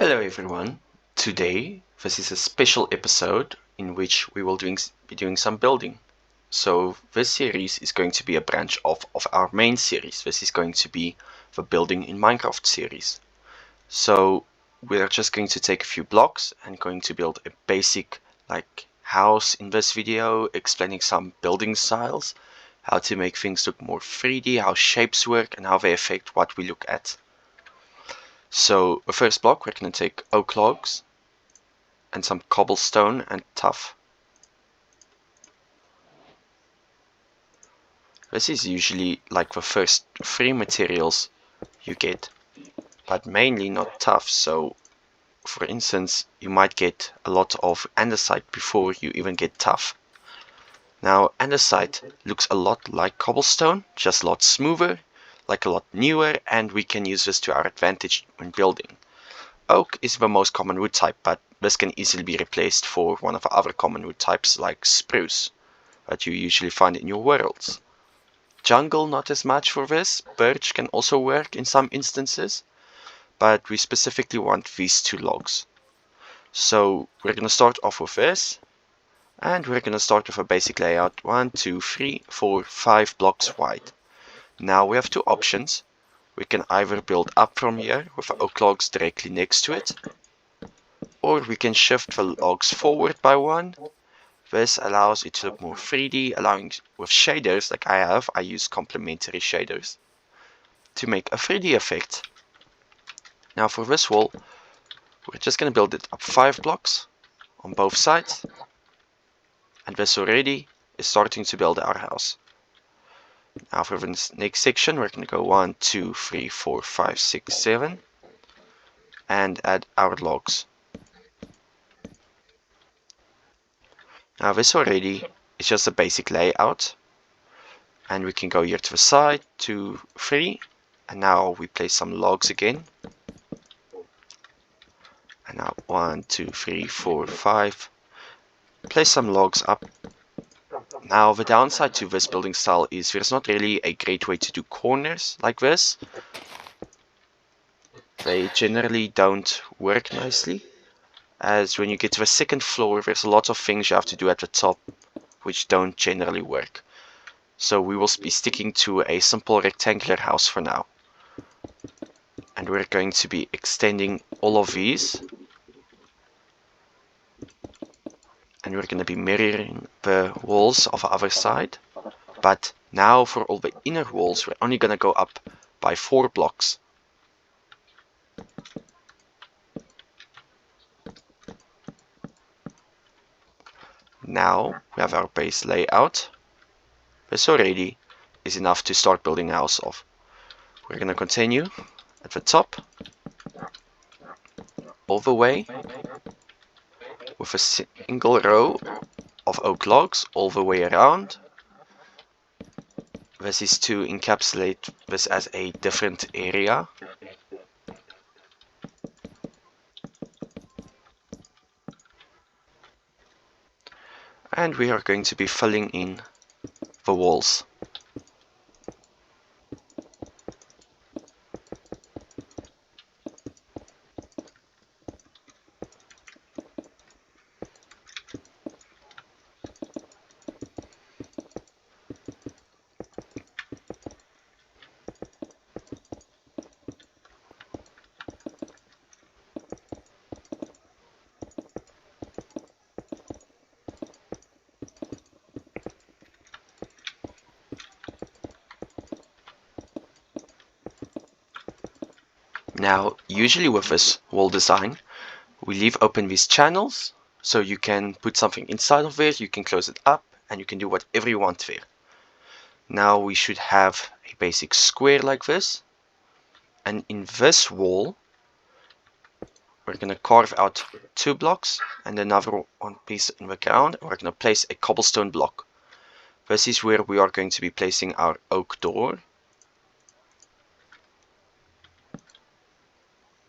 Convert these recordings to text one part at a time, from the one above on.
Hello everyone. Today this is a special episode in which we will be doing some building. So this series is going to be a branch of our main series. This is going to be the Building in Minecraft series. So we're just going to take a few blocks and going to build a basic house in this video, explaining some building styles, how to make things look more 3D, how shapes work and how they affect what we look at. So the first block, we're going to take oak logs and some cobblestone and tuff. This is usually like the first three materials you get, but mainly not tuff. So for instance, you might get a lot of andesite before you even get tuff. Now andesite looks a lot like cobblestone, just a lot smoother, like a lot newer, and we can use this to our advantage when building. Oak is the most common wood type, but this can easily be replaced for one of the other common wood types like spruce that you usually find in your worlds. Jungle not as much for this. Birch can also work in some instances, but we specifically want these two logs. So we're going to start off with this, and we're going to start with a basic layout 1, 2, 3, 4, 5 blocks wide. Now we have two options. We can either build up from here with the oak logs directly next to it, or we can shift the logs forward by one. This allows it to look more 3D, allowing with shaders like I use complementary shaders to make a 3D effect. Now for this wall, we're just going to build it up 5 blocks on both sides, and this already is starting to build our house. Now for the next section, we're going to go 1, 2, 3, 4, 5, 6, 7, and add our logs. Now this already is just a basic layout, and we can go here to the side, 2, 3, and now we place some logs again. And now 1, 2, 3, 4, 5. Place some logs up. Now the downside to this building style is there's not really a great way to do corners like this. They generally don't work nicely, as when you get to the second floor there's a lot of things you have to do at the top which don't generally work. So we will be sticking to a simple rectangular house for now. And we're going to be extending all of these. And we're going to be mirroring the walls of the other side. But now for all the inner walls, we're only going to go up by 4 blocks. Now we have our base layout. This already is enough to start building a house of. We're going to continue at the top, all the way, with a single row of oak logs all the way around. This is to encapsulate this as a different area. And we are going to be filling in the walls. Now, usually with this wall design, we leave open these channels, so you can put something inside of it, you can close it up, and you can do whatever you want there. Now we should have a basic square like this, and in this wall, we're going to carve out 2 blocks and another one piece in the ground, and we're going to place a cobblestone block. This is where we are going to be placing our oak door.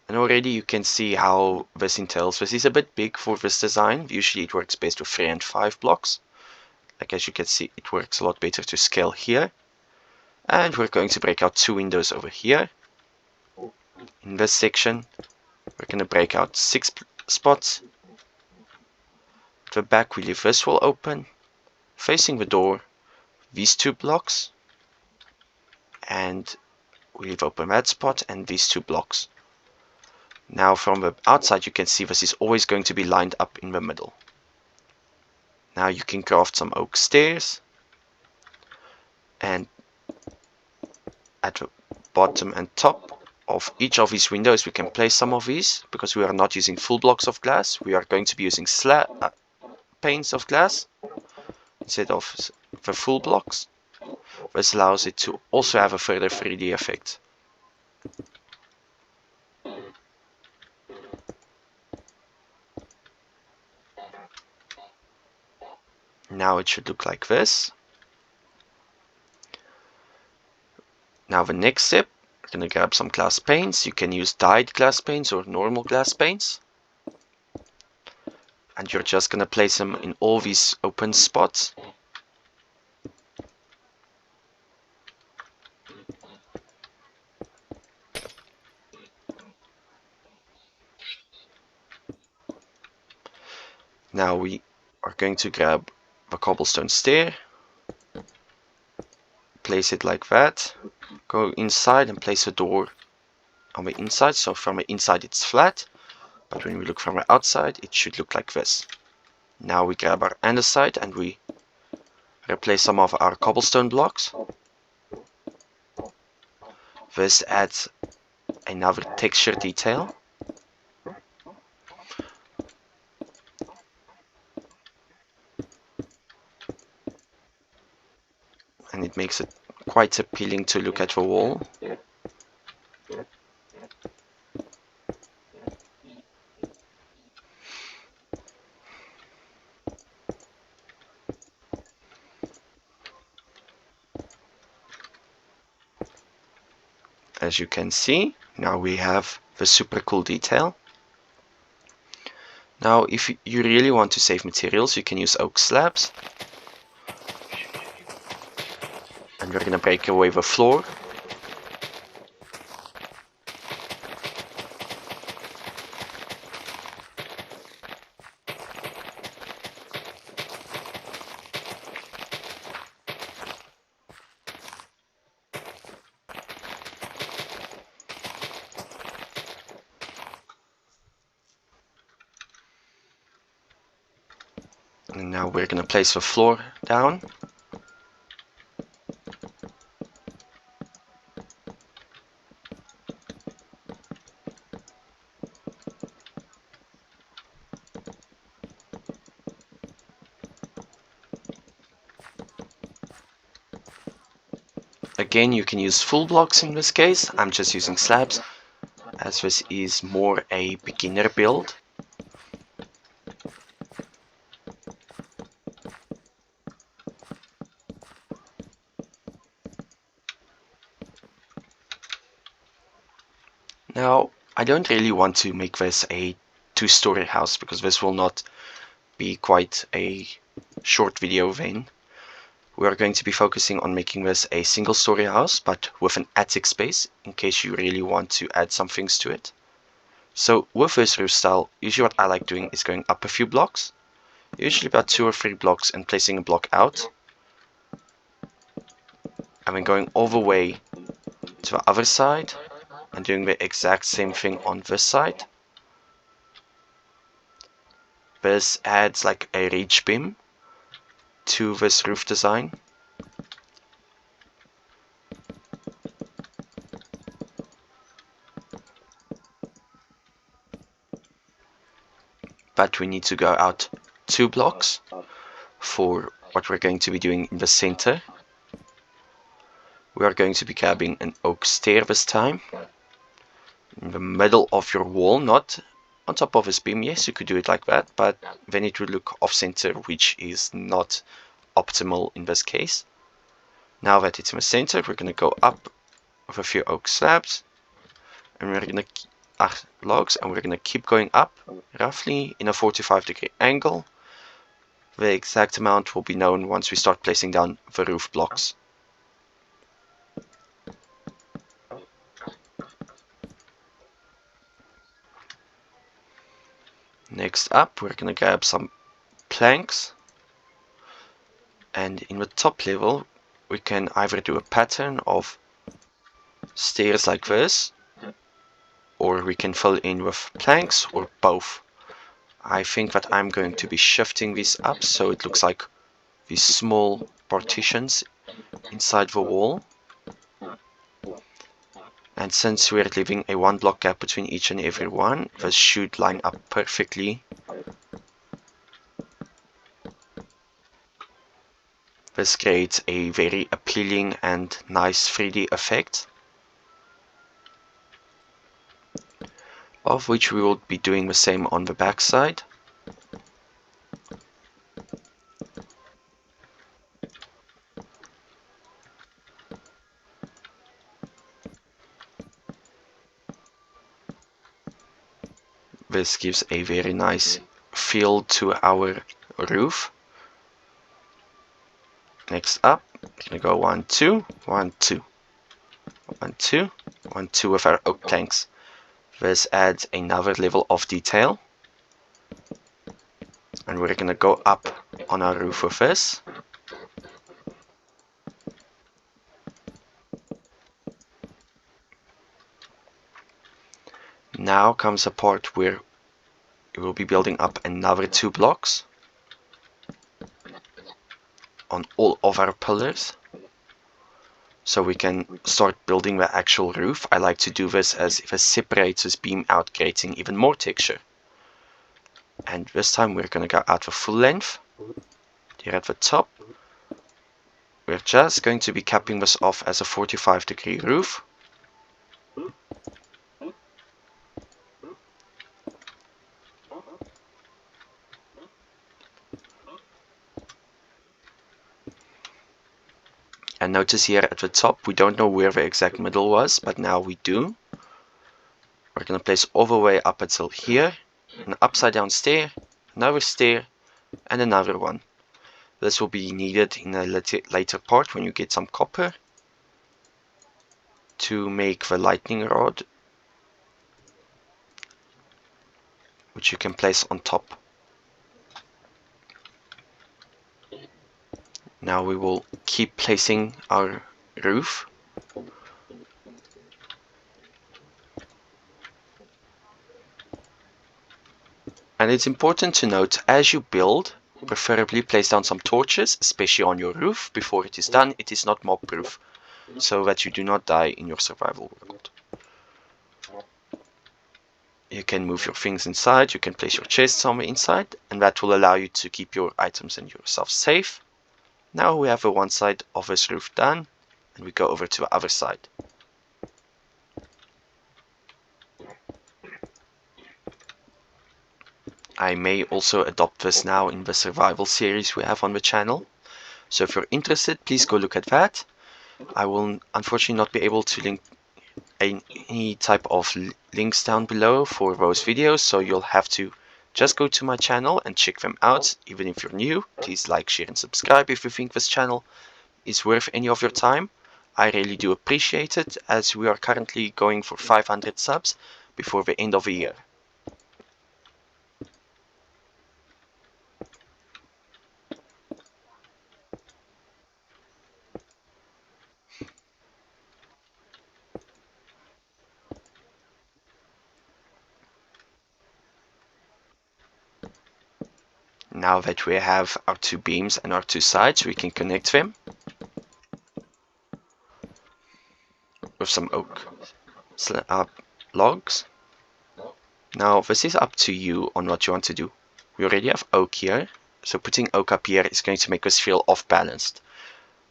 And already you can see how this entails. This is a bit big for this design. Usually it works best with 3 and 5 blocks. Like as you can see, it works a lot better to scale here. And we're going to break out 2 windows over here. In this section, We're going to break out 6 spots. At the back we leave this wall open, facing the door, these 2 blocks, and we leave open that spot and these 2 blocks. Now from the outside you can see this is always going to be lined up in the middle. Now you can craft some oak stairs, and at the bottom and top of each of these windows we can place some of these, because we are not using full blocks of glass, we are going to be using panes of glass instead of the full blocks. This allows it to also have a further 3D effect. Now it should look like this. Now the next step, we're going to grab some glass panes. You can use dyed glass panes or normal glass panes. And you're just going to place them in all these open spots. Now we are going to grab the cobblestone stair, place it like that, go inside and place the door on the inside, so from the inside it's flat, but when we look from the outside it should look like this. Now we grab our andesite and we replace some of our cobblestone blocks. This adds another texture detail. And it makes it quite appealing to look at the wall. As you can see, now we have the super cool detail. Now if you really want to save materials, you can use oak slabs. And we're going to break away the floor. And now we're going to place the floor down. Again, you can use full blocks in this case. I'm just using slabs, as this is more a beginner build. Now, I don't really want to make this a 2-story house, because this will not be quite a short video then. We are going to be focusing on making this a single-story house, but with an attic space, in case you really want to add some things to it. So with this roof style, usually what I like doing is going up a few blocks, usually about 2 or 3 blocks, and placing a block out. And then going all the way to the other side, and doing the exact same thing on this side. This adds like a ridge beam to this roof design. But we need to go out 2 blocks for what we're going to be doing in the center. We are going to be grabbing an oak stair this time, in the middle of your wall, not on top of this beam. Yes, you could do it like that, but then it would look off center, which is not optimal in this case. Now that it's in the center, we're going to go up with a few oak slabs, and we're going to logs, and we're going to keep going up roughly in a 45-degree angle. The exact amount will be known once we start placing down the roof blocks. Next up, we're gonna grab some planks, and in the top level we can either do a pattern of stairs like this, or we can fill in with planks, or both. I think that I'm going to be shifting this up so it looks like these small partitions inside the wall. And since we're leaving a 1 block gap between each and every one, this should line up perfectly. This creates a very appealing and nice 3D effect, of which we will be doing the same on the back side. This gives a very nice feel to our roof. Next up, we're gonna go 1, 2, 1, 2, 1, 2, 1, 2 with our oak planks. This adds another level of detail. And we're gonna go up on our roof with this. Now comes a part where we will be building up another 2 blocks on all of our pillars, so we can start building the actual roof. I like to do this as if it separates this beam out, creating even more texture. And this time we're going to go out the full length. Here at the top, we're just going to be capping this off as a 45-degree roof. And notice here at the top, we don't know where the exact middle was, but now we do. We're going to place all the way up until here, an upside down stair, another stair, and another one. This will be needed in a later part when you get some copper to make the lightning rod, which you can place on top. Now we will keep placing our roof. And it's important to note, as you build, preferably place down some torches, especially on your roof, before it is done. It is not mob proof, so that you do not die in your survival world. You can move your things inside, you can place your chest somewhere inside, and that will allow you to keep your items and yourself safe. Now we have the one side of this roof done, and we go over to the other side. I may also adopt this now in the survival series we have on the channel. So if you're interested, please go look at that. I will unfortunately not be able to link any type of links down below for those videos, so you'll have to just go to my channel and check them out. Even if you're new, please like, share and subscribe if you think this channel is worth any of your time. I really do appreciate it, as we are currently going for 500 subs before the end of the year. Now that we have our 2 beams and our 2 sides, we can connect them with some oak logs. Now this is up to you on what you want to do. We already have oak here, so putting oak up here is going to make us feel off balanced.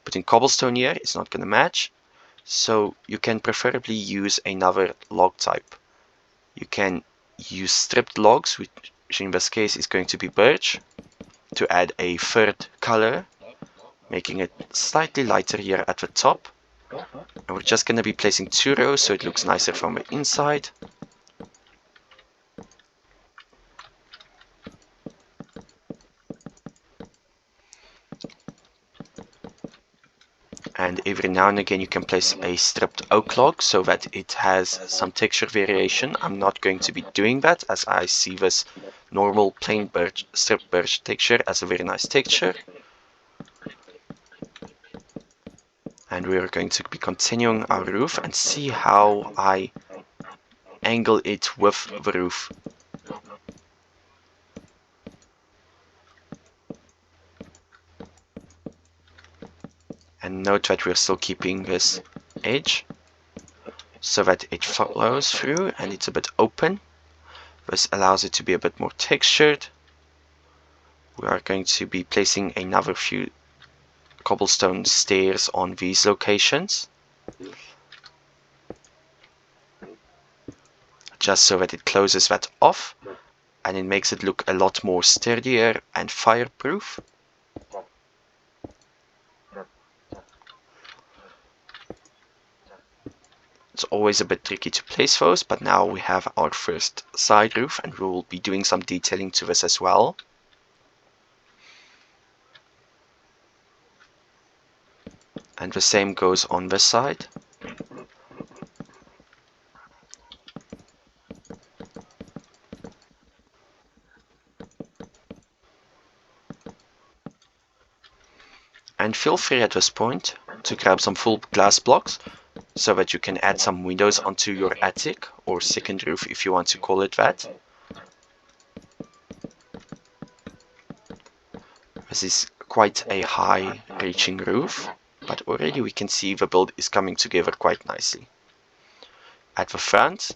Putting cobblestone here is not going to match, so you can preferably use another log type. You can use stripped logs, which in this case is going to be birch, to add a third color, making it slightly lighter here at the top. And we're just going to be placing 2 rows so it looks nicer from the inside. And every now and again you can place a stripped oak log so that it has some texture variation. I'm not going to be doing that, as I see this normal plain birch, stripped birch texture as a very nice texture. And we are going to be continuing our roof and see how I angle it with the roof. And note that we're still keeping this edge so that it flows through and it's a bit open. This allows it to be a bit more textured. We are going to be placing another few cobblestone stairs on these locations, just so that it closes that off and it makes it look a lot more sturdier and fireproof. It's always a bit tricky to place those, but now we have our first side roof and we will be doing some detailing to this as well. And the same goes on this side. And feel free at this point to grab some full glass blocks so that you can add some windows onto your attic or second roof if you want to call it that. This is quite a high reaching roof, but already we can see the build is coming together quite nicely. At the front,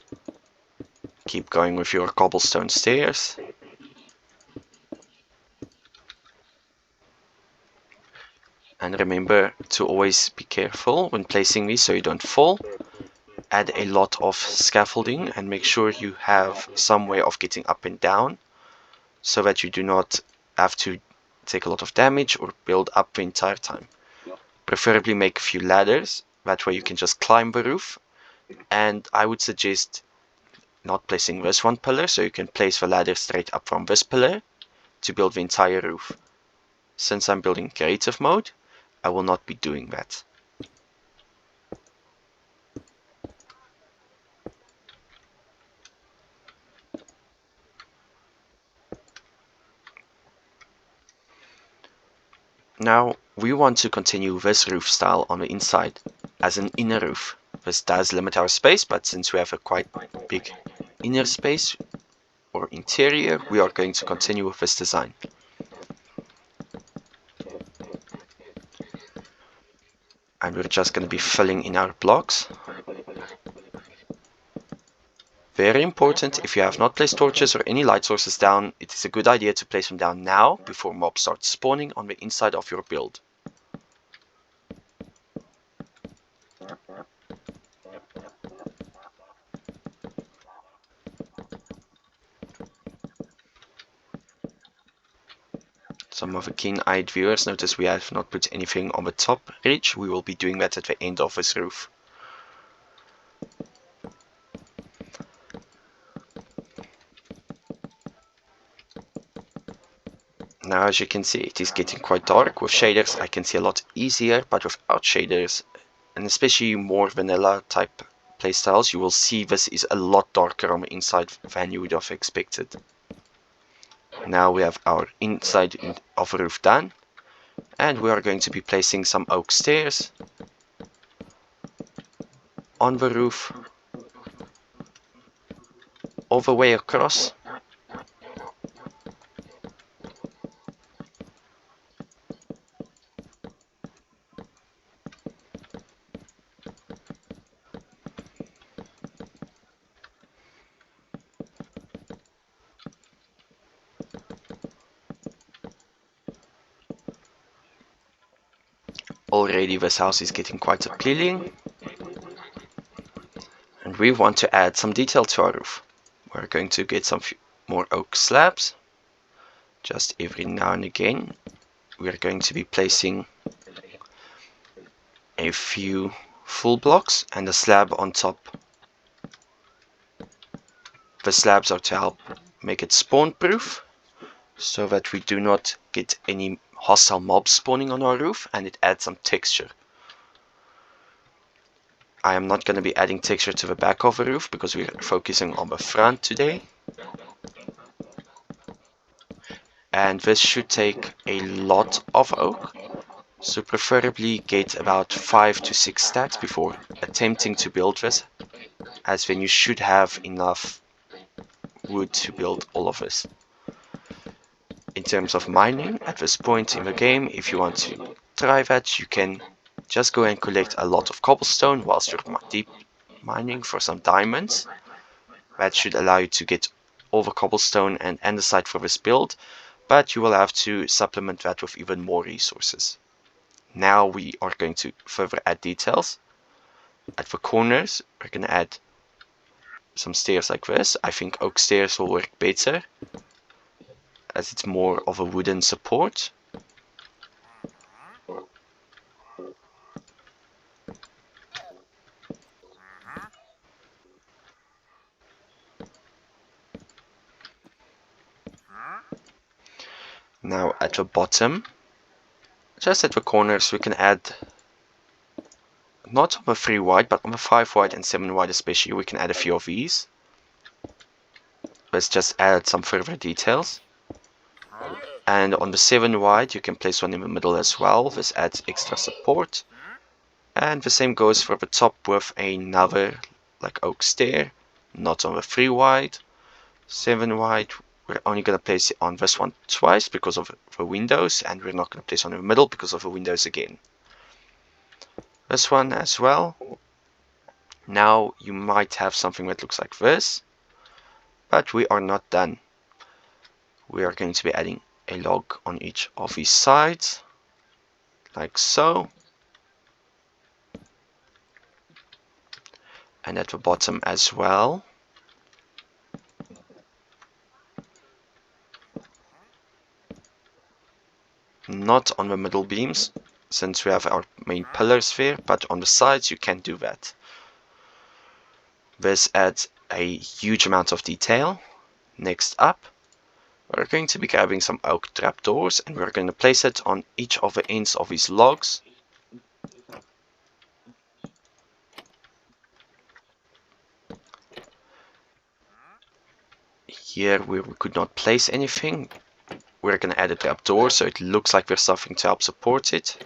keep going with your cobblestone stairs. And remember to always be careful when placing these so you don't fall. Add a lot of scaffolding and make sure you have some way of getting up and down so that you do not have to take a lot of damage or build up the entire time. Preferably make a few ladders, that way you can just climb the roof. And I would suggest not placing this one pillar, so you can place the ladder straight up from this pillar to build the entire roof. Since I'm building creative mode, I will not be doing that. Now we want to continue this roof style on the inside as an inner roof. This does limit our space, but since we have a quite big inner space or interior, we are going to continue with this design. And we're just going to be filling in our blocks. Very important, if you have not placed torches or any light sources down, it is a good idea to place them down now before mobs start spawning on the inside of your build. Some of the keen-eyed viewers notice we have not put anything on the top ridge. We will be doing that at the end of this roof. Now as you can see, it is getting quite dark. With shaders I can see a lot easier, but without shaders, and especially more vanilla type playstyles, you will see this is a lot darker on the inside than you would have expected. Now we have our inside of the roof done, and we are going to be placing some oak stairs on the roof all the way across. Already this house is getting quite appealing, and we want to add some detail to our roof. We're going to get some more oak slabs. Just every now and again we're going to be placing a few full blocks and a slab on top. The slabs are to help make it spawn proof, so that we do not get any hostile mobs spawning on our roof, and it adds some texture. I am not going to be adding texture to the back of the roof because we're focusing on the front today. And this should take a lot of oak, so preferably get about 5 to 6 stacks before attempting to build this, as then you should have enough wood to build all of this. In terms of mining, at this point in the game, if you want to try that, you can just go and collect a lot of cobblestone whilst you're deep mining for some diamonds. That should allow you to get all the cobblestone and andesite for this build, but you will have to supplement that with even more resources. Now we are going to further add details. At the corners, we're going to add some stairs like this. I think oak stairs will work better, as it's more of a wooden support. Now at the bottom, just at the corners, we can add, not on the 3 wide, but on the 5 wide and 7 wide especially, we can add a few of these. Let's just add some further details. And on the 7 wide, you can place one in the middle as well. This adds extra support. And the same goes for the top with another like oak stair, not on the 3 wide. 7 wide, we're only going to place it on this one twice because of the windows, and we're not going to place it on the middle because of the windows again. This one as well. Now you might have something that looks like this, but we are not done. We are going to be adding a log on each of these sides, like so. And at the bottom as well. Not on the middle beams, since we have our main pillars there, but on the sides you can do that. This adds a huge amount of detail. Next up, we're going to be grabbing some oak trapdoors, and we're going to place it on each of the ends of these logs. Here where we could not place anything, we're going to add a trapdoor so it looks like there's something to help support it.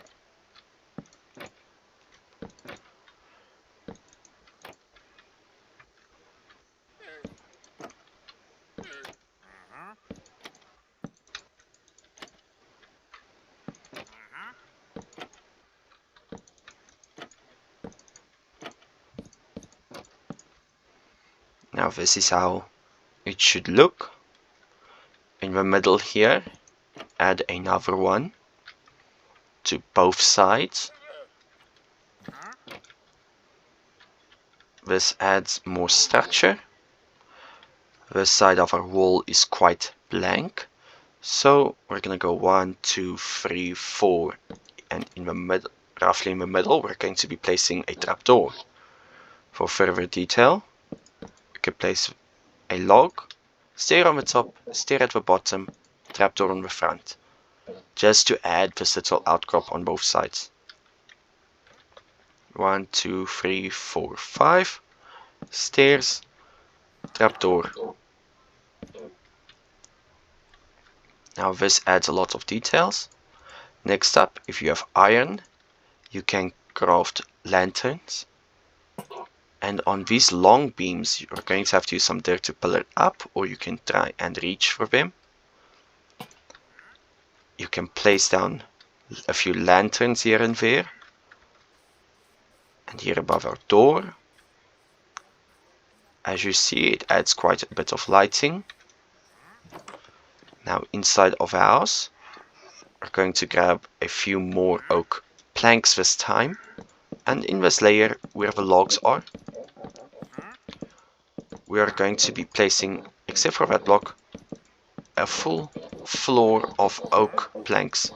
Now this is how it should look. In the middle here, add another one to both sides. This adds more structure. This side of our wall is quite blank, so we're gonna go 1, 2, 3, 4, and in the middle, roughly in the middle, we're going to be placing a trapdoor. For further detail, we can place a log, stair on the top, stair at the bottom, trapdoor on the front, just to add this little outcrop on both sides. 1, 2, 3, 4, 5, stairs, trapdoor. Now this adds a lot of details. Next up, if you have iron, you can craft lanterns. And on these long beams, you're going to have to use some dirt to pull it up, or you can try and reach for them. You can place down a few lanterns here and there. And here above our door. As you see, it adds quite a bit of lighting. Now inside of our house, we're going to grab a few more oak planks this time. And in this layer, where the logs are, we are going to be placing, except for that block, a full floor of oak planks.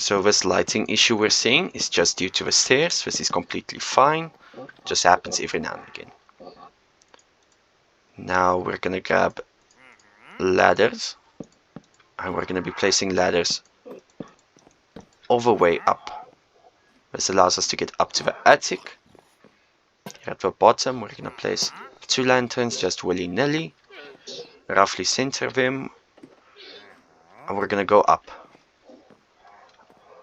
So this lighting issue we're seeing is just due to the stairs. This is completely fine, just happens every now and again. Now we're gonna grab ladders, and we're gonna be placing ladders all the way up. This allows us to get up to the attic. Here at the bottom we're gonna place 2 lanterns just willy-nilly, roughly center them, and we're gonna go up.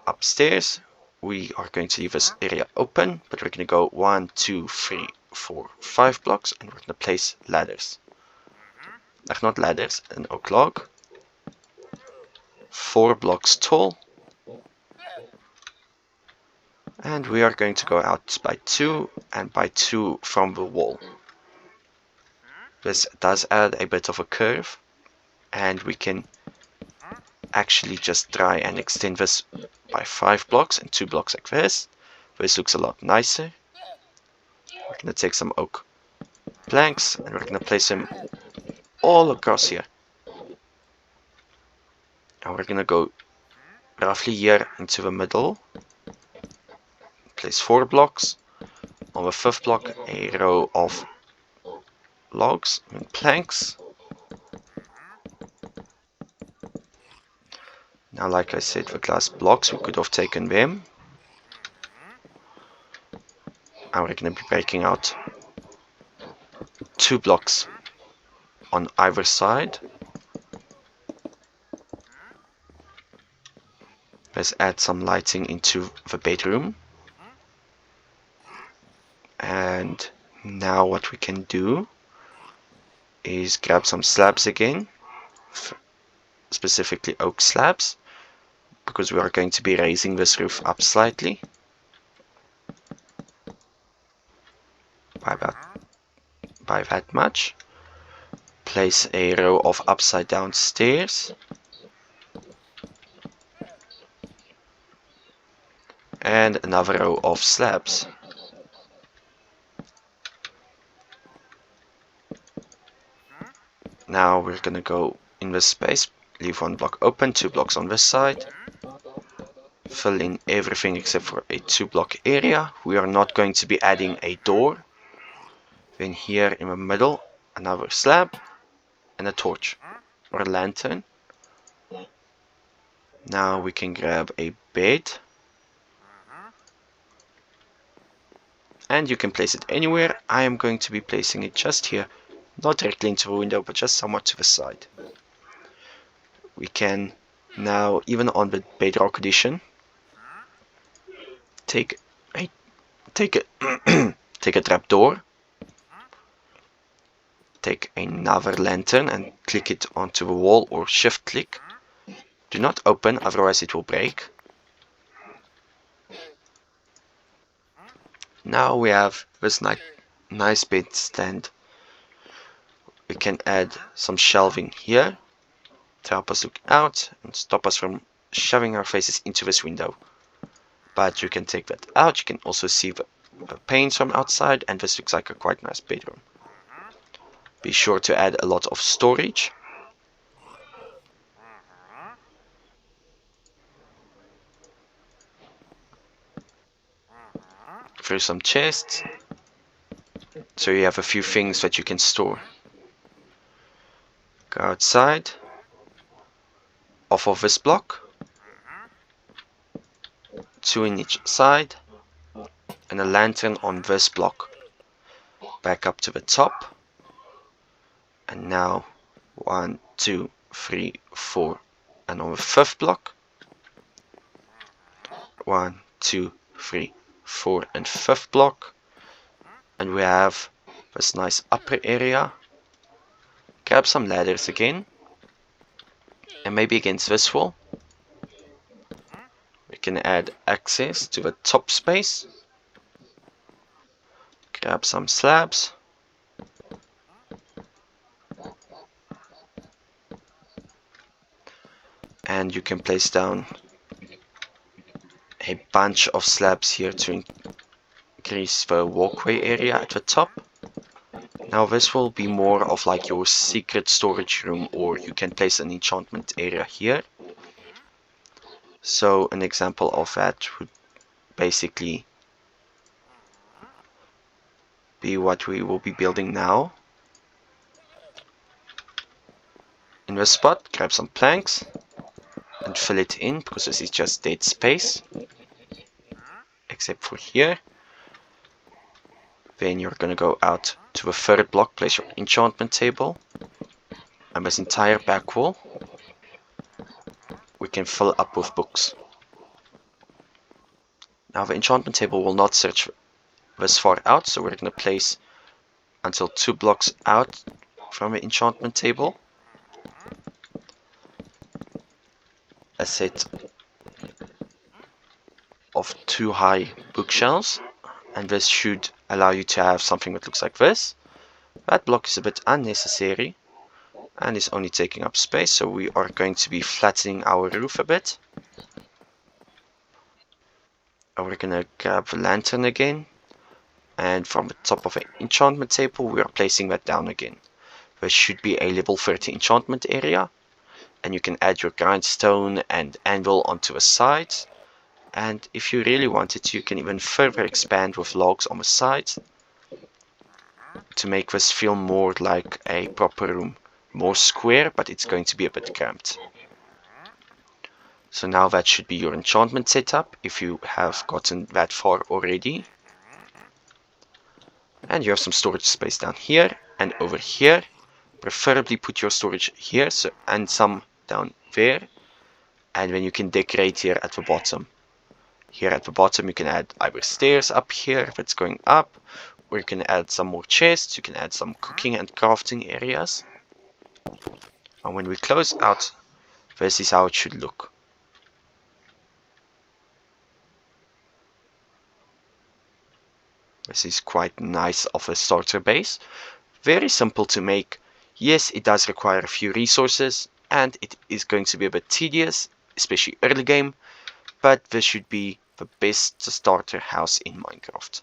Upstairs we are going to leave this area open, but we're gonna go 1, 2, 3, 4, 5 blocks, and we're gonna place ladders. Not ladders, an oak log, 4 blocks tall, and we are going to go out by 2 and by 2 from the wall. This does add a bit of a curve, and we can actually just try and extend this by 5 blocks and 2 blocks like this. This looks a lot nicer. We're going to take some oak planks and we're going to place them all across here. And we're going to go roughly here into the middle. Place 4 blocks. On the 5th block, a row of logs and planks. Now, like I said, the glass blocks, we could have taken them. And we're going to be breaking out 2 blocks on either side. Let's add some lighting into the bedroom. And now what we can do is grab some slabs again, specifically oak slabs, because we are going to be raising this roof up slightly by that much. Place a row of upside down stairs and another row of slabs. Now we're gonna go in this space, leave 1 block open, 2 blocks on this side, fill in everything except for a 2 block area. We are not going to be adding a door. Then here in the middle, another slab and a torch or a lantern. Now we can grab a bed, and you can place it anywhere. I am going to be placing it just here, not directly into the window, but just somewhat to the side. We can now, even on the bedrock edition, take a trapdoor, take another lantern and click it onto the wall, or shift click. Do not open, otherwise it will break. Now we have this nice bed stand. We can add some shelving here to help us look out and stop us from shoving our faces into this window. But you can take that out. You can also see the panes from outside, and this looks like a quite nice bedroom. Be sure to add a lot of storage. Through some chests, so you have a few things that you can store. Go outside, off of this block, 2 in each side, and a lantern on this block. Back up to the top, and now 1, 2, 3, 4, and on the 5th block, 1, 2, 3, 4, and 5th block, and we have this nice upper area. Grab some ladders again, and maybe against this wall we can add access to the top space. Grab some slabs, and you can place down a bunch of slabs here to increase the walkway area at the top. Now this will be more of like your secret storage room, or you can place an enchantment area here. So an example of that would basically be what we will be building now. In this spot, grab some planks and fill it in, because this is just dead space, except for here. Then you're gonna go out to the third block, place your enchantment table, and this entire back wall we can fill up with books. Now the enchantment table will not search this far out, so we're gonna place until 2 blocks out from the enchantment table a set of 2 high bookshelves, and this should allow you to have something that looks like this. That block is a bit unnecessary and is only taking up space, so we are going to be flattening our roof a bit. And we're gonna grab the lantern again, and from the top of the enchantment table we are placing that down again. There should be a level 30 enchantment area, and you can add your grindstone and anvil onto the sides, and if you really wanted to, you can even further expand with logs on the sides to make this feel more like a proper room. More square, but it's going to be a bit cramped. So now that should be your enchantment setup, if you have gotten that far already. And you have some storage space down here and over here. Preferably put your storage here, and some down there. And then you can decorate here at the bottom. Here at the bottom you can add either stairs up here if it's going up, or you can add some more chests, you can add some cooking and crafting areas. And when we close out, this is how it should look. This is quite nice of a starter base. Very simple to make. Yes, it does require a few resources, and it is going to be a bit tedious, especially early game, but this should be the best starter house in Minecraft.